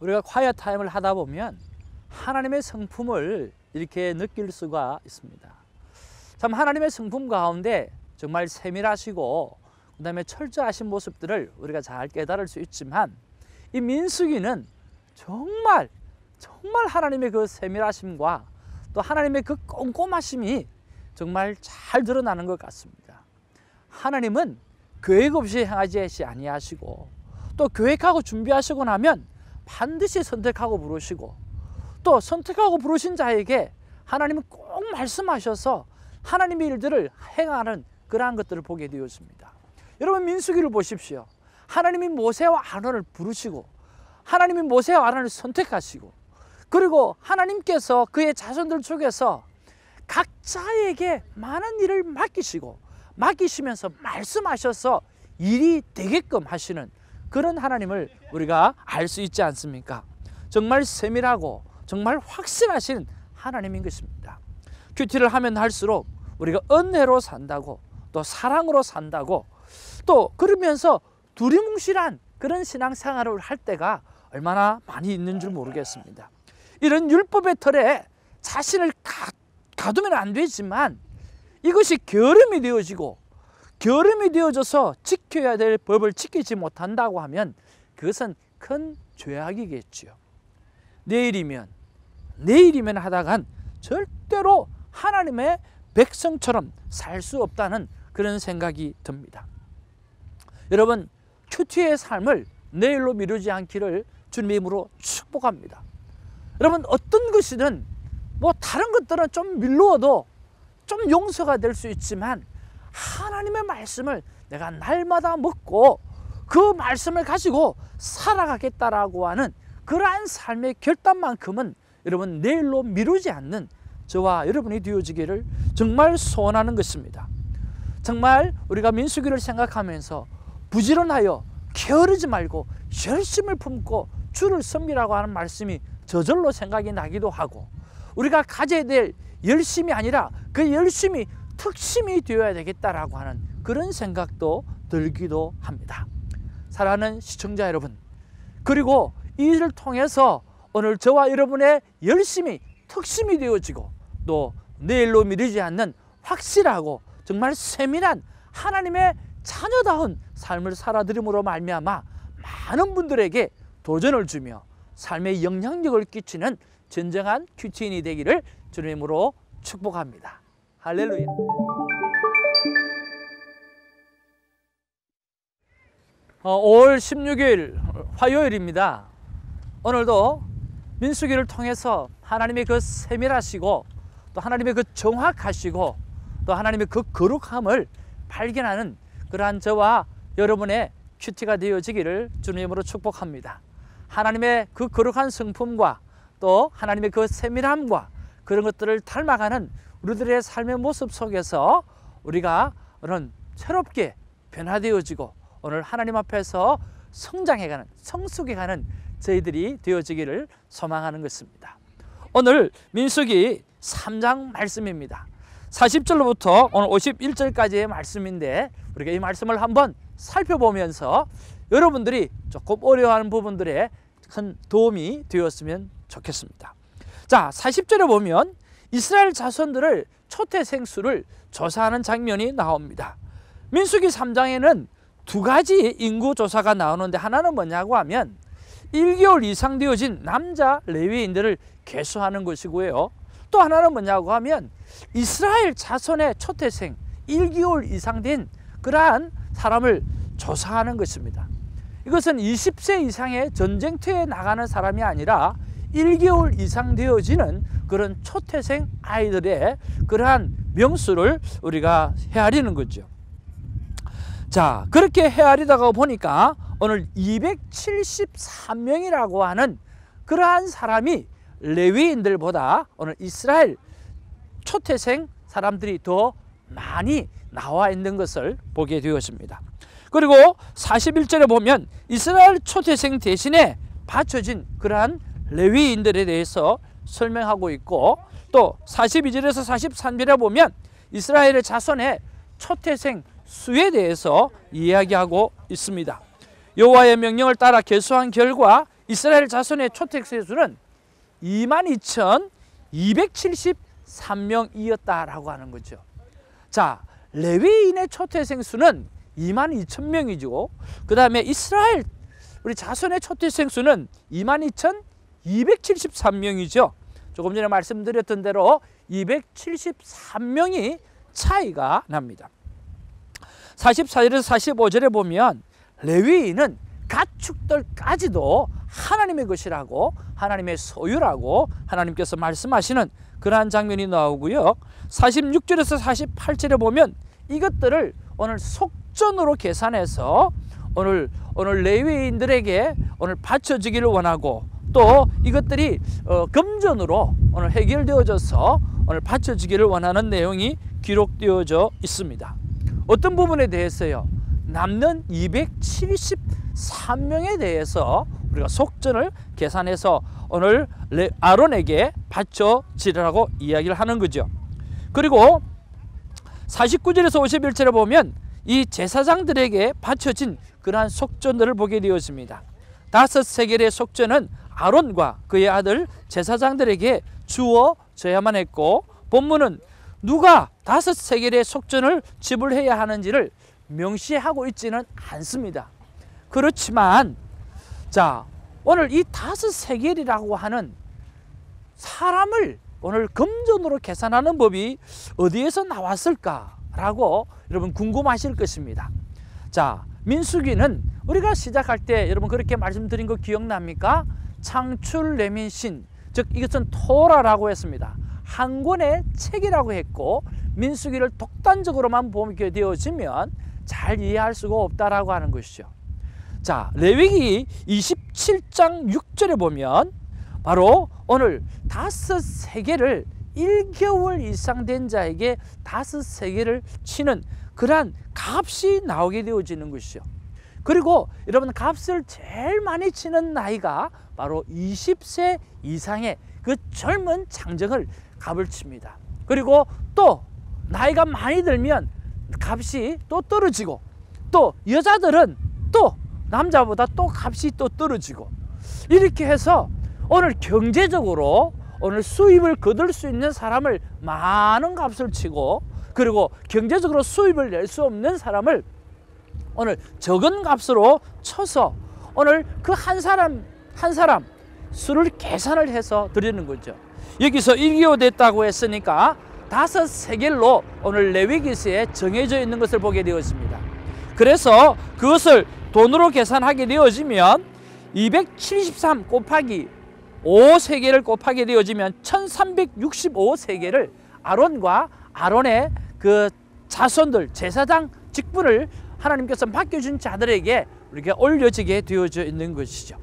우리가 콰이어 타임을 하다 보면 하나님의 성품을 이렇게 느낄 수가 있습니다. 참 하나님의 성품 가운데 정말 세밀하시고 그 다음에 철저하신 모습들을 우리가 잘 깨달을 수 있지만, 이 민수기는 정말 하나님의 그 세밀하심과 또 하나님의 그 꼼꼼하심이 정말 잘 드러나는 것 같습니다. 하나님은 계획 없이 행하지 아니하시고, 또 계획하고 준비하시고 나면 반드시 선택하고 부르시고, 또 선택하고 부르신 자에게 하나님은 꼭 말씀하셔서 하나님의 일들을 행하는 그러한 것들을 보게 되었습니다. 여러분, 민수기를 보십시오. 하나님이 모세와 아론을 부르시고, 하나님이 모세와 아론을 선택하시고, 그리고 하나님께서 그의 자손들 중에서 각자에게 많은 일을 맡기시면서 말씀하셔서 일이 되게끔 하시는 그런 하나님을 우리가 알 수 있지 않습니까? 정말 세밀하고 정말 확실하신 하나님인 것입니다. 큐티를 하면 할수록 우리가 은혜로 산다고, 또 사랑으로 산다고, 또 그러면서 두리뭉실한 그런 신앙생활을 할 때가 얼마나 많이 있는 줄 모르겠습니다. 이런 율법의 틀에 자신을 가두면 안 되지만, 이것이 게으름이 되어져서 지켜야 될 법을 지키지 못한다고 하면 그것은 큰 죄악이겠지요. 내일이면 하다간 절대로 하나님의 백성처럼 살 수 없다는 그런 생각이 듭니다. 여러분, 큐티의 삶을 내일로 미루지 않기를 주님의 이름으로 축복합니다. 여러분, 어떤 것이든 다른 것들은 좀 미루어도 좀 용서가 될 수 있지만, 하나님의 말씀을 내가 날마다 먹고 그 말씀을 가지고 살아가겠다라고 하는 그러한 삶의 결단만큼은 여러분 내일로 미루지 않는 저와 여러분이 되어지기를 정말 소원하는 것입니다. 정말 우리가 민수기를 생각하면서 부지런하여 게으르지 말고 열심을 품고 주를 섬기라고 하는 말씀이 저절로 생각이 나기도 하고, 우리가 가져야 될 열심이 아니라 그 열심이 특심이 되어야 되겠다라고 하는 그런 생각도 들기도 합니다. 사랑하는 시청자 여러분, 그리고 이 일을 통해서 오늘 저와 여러분의 열심이 특심이 되어지고, 또 내일로 미루지 않는 확실하고 정말 세밀한 하나님의 자녀다운 삶을 살아드림으로 말미암아 많은 분들에게 도전을 주며 삶의 영향력을 끼치는 진정한 큐티인이 되기를 주님으로 축복합니다. 할렐루야. 5월 16일 화요일입니다. 오늘도 민수기를 통해서 하나님의 그 세밀하시고, 또 하나님의 그 정확하시고, 또 하나님의 그 거룩함을 발견하는 그러한 저와 여러분의 큐티가 되어지기를 주님으로 축복합니다. 하나님의 그 거룩한 성품과 또 하나님의 그 세밀함과 그런 것들을 닮아가는 우리들의 삶의 모습 속에서 우리가 오늘 새롭게 변화되어지고, 오늘 하나님 앞에서 성장해가는, 성숙해가는 저희들이 되어지기를 소망하는 것입니다. 오늘 민수기 3장 말씀입니다. 40절로부터 오늘 51절까지의 말씀인데, 우리가 이 말씀을 한번 살펴보면서 여러분들이 조금 어려워하는 부분들에 큰 도움이 되었으면 좋겠습니다. 자, 40절에 보면 이스라엘 자손들을 초태생수를 조사하는 장면이 나옵니다. 민수기 3장에는 두 가지 인구 조사가 나오는데, 하나는 뭐냐고 하면 1개월 이상 되어진 남자 레위인들을 계수하는 것이고요. 또 하나는 뭐냐고 하면 이스라엘 자손의 초태생 1개월 이상 된 그러한 사람을 조사하는 것입니다. 이것은 20세 이상의 전쟁터에 나가는 사람이 아니라 1개월 이상 되어지는 그런 초태생 아이들의 그러한 명수를 우리가 헤아리는 거죠. 자, 그렇게 헤아리다가 보니까 오늘 273명이라고 하는 그러한 사람이 레위인들보다 오늘 이스라엘 초태생 사람들이 더 많이 나와 있는 것을 보게 되었습니다. 그리고 41절에 보면 이스라엘 초태생 대신에 바쳐진 그러한 레위인들에 대해서 설명하고 있고, 또 42절에서 43절에 보면 이스라엘의 자손의 초태생 수에 대해서 이야기하고 있습니다. 여호와의 명령을 따라 계수한 결과 이스라엘 자손의 초택생수는 22,273명이었다라고 하는 거죠. 자, 레위인의 초택생수는 22,000명이죠. 그 다음에 이스라엘 우리 자손의 초택생수는 22,273명이죠. 조금 전에 말씀드렸던 대로 273명이 차이가 납니다. 44절에서 45절에 보면 레위인은 가축들까지도 하나님의 것이라고, 하나님의 소유라고 하나님께서 말씀하시는 그러한 장면이 나오고요. 46절에서 48절에 보면 이것들을 오늘 속전으로 계산해서 오늘 레위인들에게 오늘 바쳐지기를 원하고, 또 이것들이 금전으로 오늘 해결되어져서 오늘 바쳐지기를 원하는 내용이 기록되어져 있습니다. 어떤 부분에 대해서요? 남는 273명에 대해서 우리가 속전을 계산해서 오늘 아론에게 바쳐지라고 이야기를 하는 거죠. 그리고 49절에서 51절에 보면 이 제사장들에게 바쳐진 그러한 속전들을 보게 되었습니다. 5세겔의 속전은 아론과 그의 아들 제사장들에게 주어져야만 했고, 본문은 누가 5세겔의 속전을 지불해야 하는지를 명시하고 있지는 않습니다. 그렇지만 자, 오늘 이 5세겔이라고 하는 사람을 오늘 금전으로 계산하는 법이 어디에서 나왔을까라고 여러분 궁금하실 것입니다. 자, 민수기는 우리가 시작할 때 여러분 그렇게 말씀드린 거 기억납니까? 창출 레민신, 즉 이것은 토라라고 했습니다. 한 권의 책이라고 했고, 민수기를 독단적으로만 보게 되어지면 잘 이해할 수가 없다라고 하는 것이죠. 자, 레위기 27장 6절에 보면 바로 오늘 5세겔을 1개월 이상 된 자에게 5세겔을 치는 그러한 값이 나오게 되어지는 것이죠. 그리고 여러분, 값을 제일 많이 치는 나이가 바로 20세 이상의 그 젊은 장정을 값을 칩니다. 그리고 또 나이가 많이 들면 값이 또 떨어지고, 또 여자들은 또 남자보다 또 값이 또 떨어지고, 이렇게 해서 오늘 경제적으로 오늘 수입을 거둘 수 있는 사람을 많은 값을 치고, 그리고 경제적으로 수입을 낼 수 없는 사람을 오늘 적은 값으로 쳐서 오늘 그 한 사람 수를 계산을 해서 드리는 거죠. 여기서 1개월 됐다고 했으니까 5세겔로 오늘 레위기서에 정해져 있는 것을 보게 되었습니다. 그래서 그것을 돈으로 계산하게 되어지면 273 곱하기 5세겔을 곱하게 되어지면 1365세겔을 아론과 아론의 그 자손들, 제사장 직분을 하나님께서 맡겨준 자들에게 우리가 올려지게 되어져 있는 것이죠.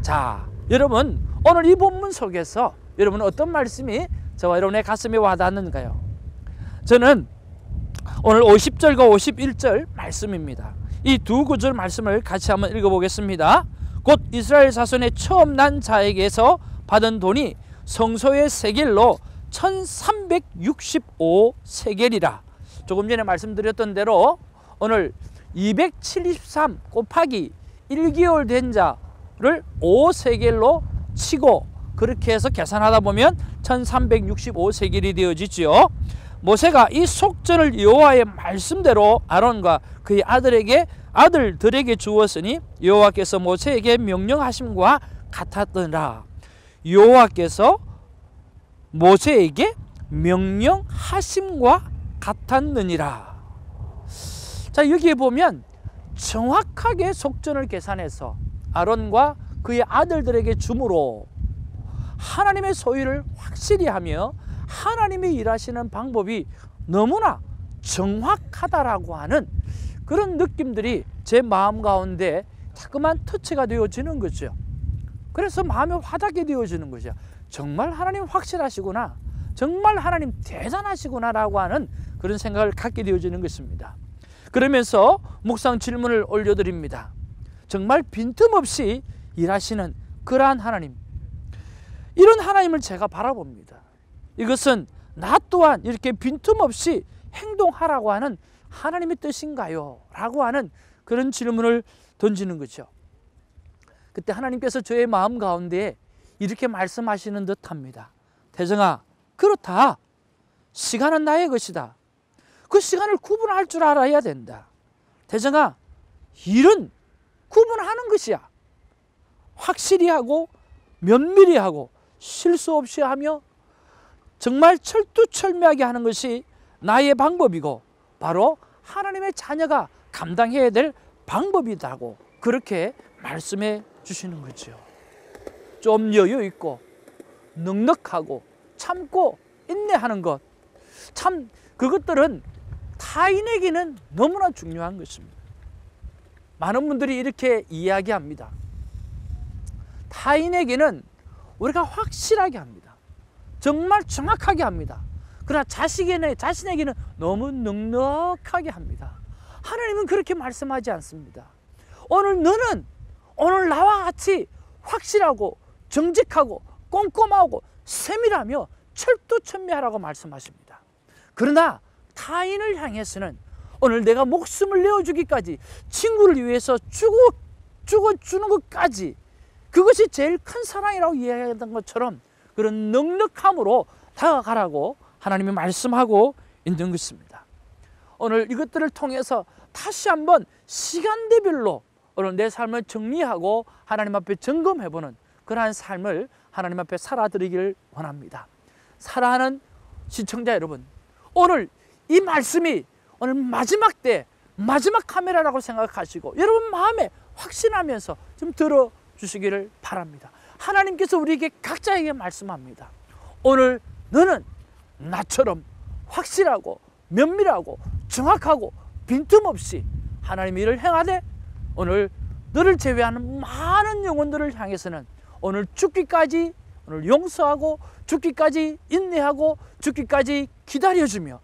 자, 여러분, 오늘 이 본문 속에서 여러분은 어떤 말씀이 저와 여러분의 가슴에 와닿는가요? 저는 오늘 50절과 51절 말씀입니다. 이 두 구절 말씀을 같이 한번 읽어보겠습니다. 곧 이스라엘 자손의 처음 난 자에게서 받은 돈이 성소의 세겔로 1365세겔이라. 조금 전에 말씀드렸던 대로 오늘 273 곱하기 1개월 된 자를 5세겔로 치고 그렇게 해서 계산하다 보면 1365세겔이 되어지죠. 모세가 이 속전을 여호와의 말씀대로 아론과 그의 아들들에게 주었으니 여호와께서 모세에게 명령하심과 같았더라. 여호와께서 모세에게 명령하심과 같았느니라. 자, 여기에 보면 정확하게 속전을 계산해서 아론과 그의 아들들에게 주므로 하나님의 소유를 확실히 하며 하나님이 일하시는 방법이 너무나 정확하다라고 하는 그런 느낌들이 제 마음 가운데 자꾸만 터치가 되어지는 거죠. 그래서 마음이 와닿게 되어지는 거죠. 정말 하나님 확실하시구나, 정말 하나님 대단하시구나 라고 하는 그런 생각을 갖게 되어지는 것입니다. 그러면서 묵상 질문을 올려드립니다. 정말 빈틈없이 일하시는 그러한 하나님, 이런 하나님을 제가 바라봅니다. 이것은 나 또한 이렇게 빈틈없이 행동하라고 하는 하나님의 뜻인가요? 라고 하는 그런 질문을 던지는 거죠. 그때 하나님께서 저의 마음 가운데 이렇게 말씀하시는 듯합니다. 태정아, 그렇다. 시간은 나의 것이다. 그 시간을 구분할 줄 알아야 된다. 태정아, 일은 구분하는 것이야. 확실히 하고 면밀히 하고 실수 없이 하며 정말 철두철미하게 하는 것이 나의 방법이고 바로 하나님의 자녀가 감당해야 될 방법이라고 그렇게 말씀해 주시는 거죠. 좀 여유 있고 넉넉하고 참고 인내하는 것, 참 그것들은 타인에게는 너무나 중요한 것입니다. 많은 분들이 이렇게 이야기합니다. 타인에게는 우리가 확실하게 합니다. 정말 정확하게 합니다. 그러나 자신에게는 너무 넉넉하게 합니다. 하나님은 그렇게 말씀하지 않습니다. 오늘 너는 오늘 나와 같이 확실하고 정직하고 꼼꼼하고 세밀하며 철두철미하라고 말씀하십니다. 그러나 타인을 향해서는 오늘 내가 목숨을 내어주기까지 친구를 위해서 죽어주는 것까지 그것이 제일 큰 사랑이라고 이야기했던 것처럼 그런 넉넉함으로 다가가라고 하나님이 말씀하고 있는 것입니다. 오늘 이것들을 통해서 다시 한번 시간대별로 오늘 내 삶을 정리하고 하나님 앞에 점검해보는 그러한 삶을 하나님 앞에 살아드리기를 원합니다. 사랑하는 시청자 여러분, 오늘 이 말씀이 오늘 마지막 때 마지막 카메라라고 생각하시고 여러분 마음에 확신하면서 좀 들어주시기를 바랍니다. 하나님께서 우리에게 각자에게 말씀합니다. 오늘 너는 나처럼 확실하고 면밀하고 정확하고 빈틈없이 하나님 일을 행하되 오늘 너를 제외하는 많은 영혼들을 향해서는 오늘 죽기까지 오늘 용서하고 죽기까지 인내하고 죽기까지 기다려주며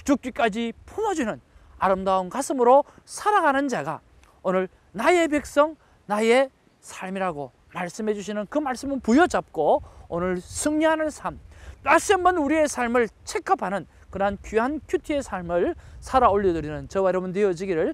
죽기까지 품어주는 아름다운 가슴으로 살아가는 자가 오늘 나의 백성 나의 삶이라고 말씀해 주시는 그 말씀은 부여잡고 오늘 승리하는 삶, 다시 한번 우리의 삶을 체크하는 그러한 귀한 큐티의 삶을 살아 올려드리는 저와 여러분 되어지기를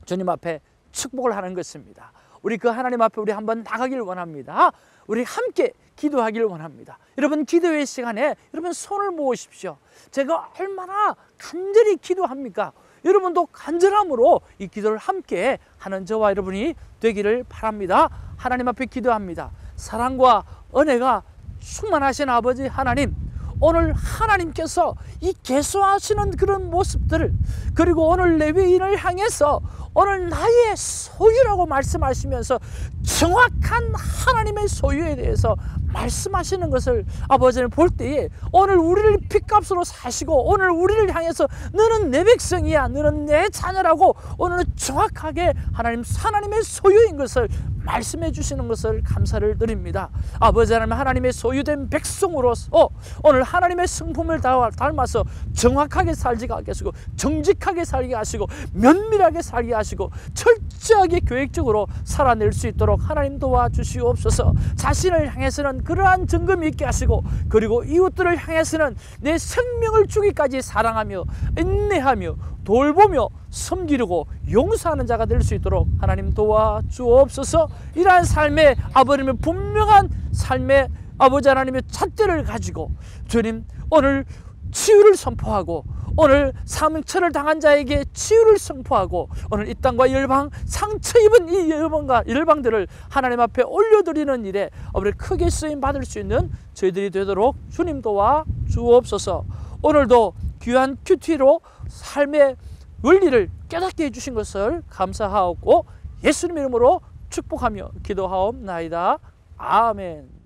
주님 앞에 축복을 하는 것입니다. 우리 그 하나님 앞에 우리 한번 나가길 원합니다. 우리 함께 기도하기를 원합니다. 여러분 기도의 시간에 여러분 손을 모으십시오. 제가 얼마나 간절히 기도합니까? 여러분도 간절함으로 이 기도를 함께 하는 저와 여러분이 되기를 바랍니다. 하나님 앞에 기도합니다. 사랑과 은혜가 충만하신 아버지 하나님, 오늘 하나님께서 이 계속하시는 그런 모습들을 그리고 오늘 레위인을 향해서 오늘 나의 소유라고 말씀하시면서 정확한 하나님의 소유에 대해서 말씀하시는 것을 아버지는 볼 때에 오늘 우리를 핏값으로 사시고 오늘 우리를 향해서 너는 내 백성이야, 너는 내 자녀라고 오늘은 정확하게 하나님의 소유인 것을 말씀해 주시는 것을 감사를 드립니다. 아버지 하나님, 하나님의 소유된 백성으로서 오늘 하나님의 성품을 닮아서 정확하게 살게 하시고 정직하게 살게 하시고 면밀하게 살게 하시고 철저하게 계획적으로 살아낼 수 있도록 하나님 도와주시옵소서. 자신을 향해서는 그러한 증거이 있게 하시고 그리고 이웃들을 향해서는 내 생명을 주기까지 사랑하며 인내하며 돌보며 섬기려고 용서하는 자가 될 수 있도록 하나님 도와주옵소서. 이러한 삶의 아버님의 분명한 삶의 아버지 하나님의 잣대를 가지고 주님 오늘 치유를 선포하고 오늘 상처를 당한 자에게 치유를 선포하고 오늘 이 땅과 열방 상처 입은 이 열방들을 하나님 앞에 올려드리는 일에 우리 크게 쓰임 받을 수 있는 저희들이 되도록 주님 도와 주옵소서. 오늘도 귀한 큐티로 삶의 원리를 깨닫게 해주신 것을 감사하옵고 예수님 이름으로 축복하며 기도하옵나이다. 아멘.